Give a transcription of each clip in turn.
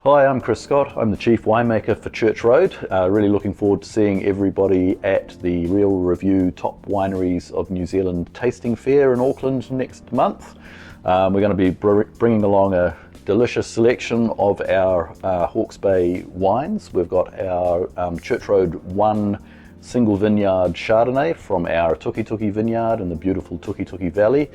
Hi, I'm Chris Scott. I'm the Chief Winemaker for Church Road. Really looking forward to seeing everybody at the Real Review Top Wineries of New Zealand tasting fair in Auckland next month. We're going to be bringing along a delicious selection of our Hawke's Bay wines. We've got our Church Road 1 single vineyard Chardonnay from our Tuki Tuki vineyard in the beautiful Tuki Tuki Valley.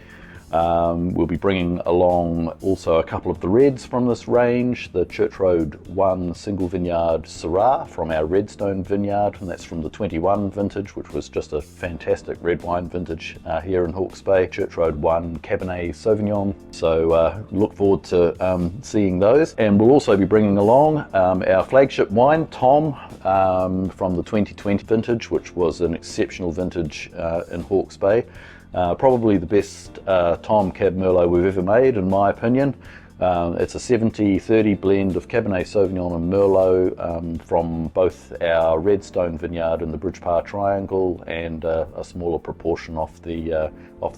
We'll be bringing along also a couple of the reds from this range, the Church Road 1 single vineyard Syrah from our Redstone vineyard, and that's from the 21 vintage, which was just a fantastic red wine vintage here in Hawke's Bay. Church Road 1 Cabernet Sauvignon, so look forward to seeing those. And we'll also be bringing along our flagship wine, Tom, from the 2020 vintage, which was an exceptional vintage in Hawke's Bay. Probably the best Tom Cab Merlot we've ever made, in my opinion. It's a 70-30 blend of Cabernet Sauvignon and Merlot from both our Redstone vineyard in the Bridgepath Triangle and a smaller proportion off the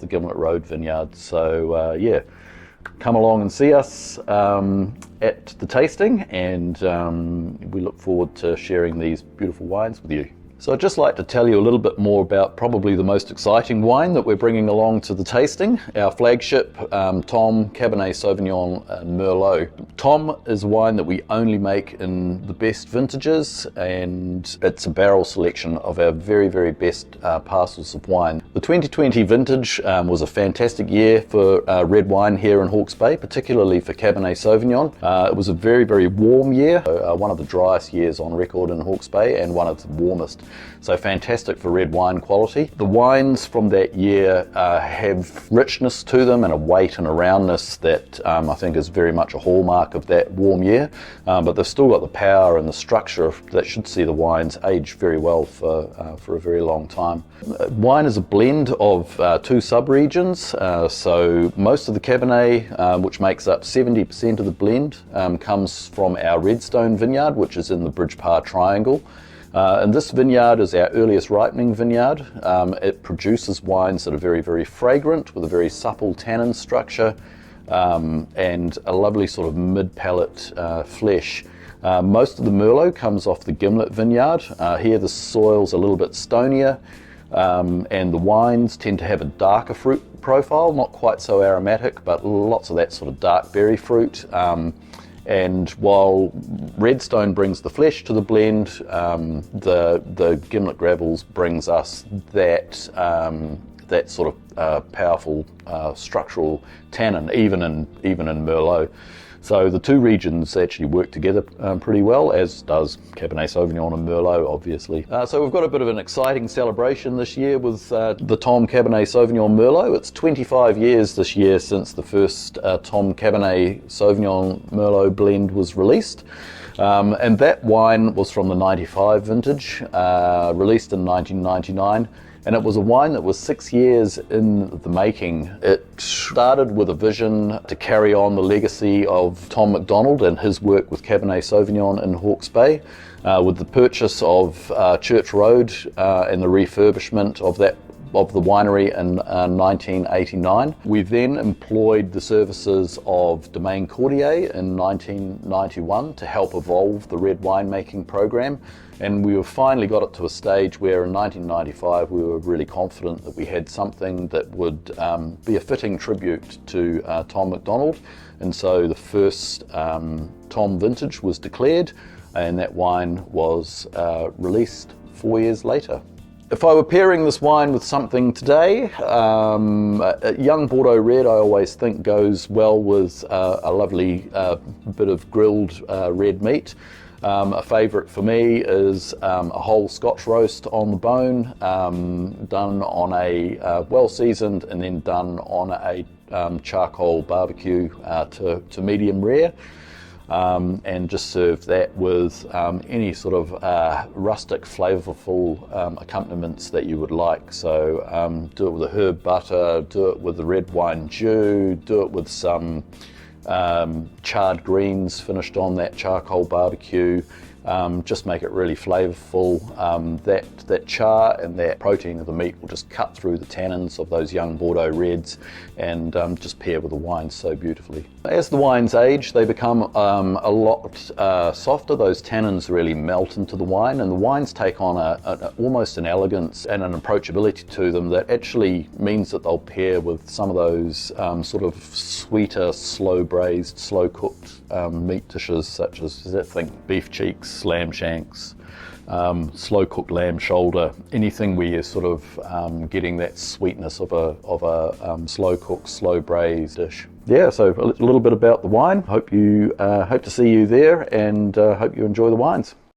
Gimlet Road vineyard. So yeah, come along and see us at the tasting, and we look forward to sharing these beautiful wines with you. So I'd just like to tell you a little bit more about probably the most exciting wine that we're bringing along to the tasting, our flagship Tom Cabernet Sauvignon Merlot. Tom is a wine that we only make in the best vintages, and it's a barrel selection of our very, very best parcels of wine. The 2020 vintage was a fantastic year for red wine here in Hawke's Bay, particularly for Cabernet Sauvignon. It was a very, very warm year, one of the driest years on record in Hawke's Bay and one of the warmest. So fantastic for red wine quality. The wines from that year have richness to them and a weight and a roundness that I think is very much a hallmark of that warm year, but they've still got the power and the structure that should see the wines age very well for a very long time. Wine is a blend of two sub-regions, so most of the Cabernet, which makes up 70% of the blend, comes from our Redstone vineyard, which is in the Bridgepath Triangle. And this vineyard is our earliest ripening vineyard. It produces wines that are very, very fragrant with a very supple tannin structure and a lovely sort of mid-palate flesh. Most of the Merlot comes off the Gimlet vineyard. Here the soil's a little bit stonier and the wines tend to have a darker fruit profile, not quite so aromatic, but lots of that sort of dark berry fruit. And while Redstone brings the flesh to the blend, the Gimlet Gravels brings us that sort of powerful structural tannin, even in Merlot. So the two regions actually work together pretty well, as does Cabernet Sauvignon and Merlot, obviously. So we've got a bit of an exciting celebration this year with the Tom Cabernet Sauvignon Merlot. It's 25 years this year since the first Tom Cabernet Sauvignon Merlot blend was released. And that wine was from the 95 vintage, released in 1999. And it was a wine that was 6 years in the making. It started with a vision to carry on the legacy of Tom McDonald and his work with Cabernet Sauvignon in Hawke's Bay, with the purchase of Church Road and the refurbishment of the winery in 1989. We then employed the services of Domaine Cordier in 1991 to help evolve the red winemaking program. And we finally got it to a stage where in 1995 we were really confident that we had something that would be a fitting tribute to Tom McDonald. And so the first Tom vintage was declared, and that wine was released 4 years later. If I were pairing this wine with something today, a young Bordeaux red I always think goes well with a lovely bit of grilled red meat. A favourite for me is a whole Scotch roast on the bone, done on a well-seasoned and then done on a charcoal barbecue to medium rare. And just serve that with any sort of rustic, flavourful accompaniments that you would like. So do it with a herb butter, do it with the red wine jus, do it with some charred greens finished on that charcoal barbecue, just make it really flavourful. That char and that protein of the meat will just cut through the tannins of those young Bordeaux reds and just pair with the wine so beautifully. As the wines age, they become a lot softer. Those tannins really melt into the wine, and the wines take on almost an elegance and an approachability to them that actually means that they'll pair with some of those sort of sweeter, slow braised, slow cooked meat dishes, such as, think beef cheeks, lamb shanks, slow cooked lamb shoulder, anything where you're sort of getting that sweetness of a slow cooked, slow braised dish. Yeah, so a little bit about the wine. Hope to see you there, and hope you enjoy the wines.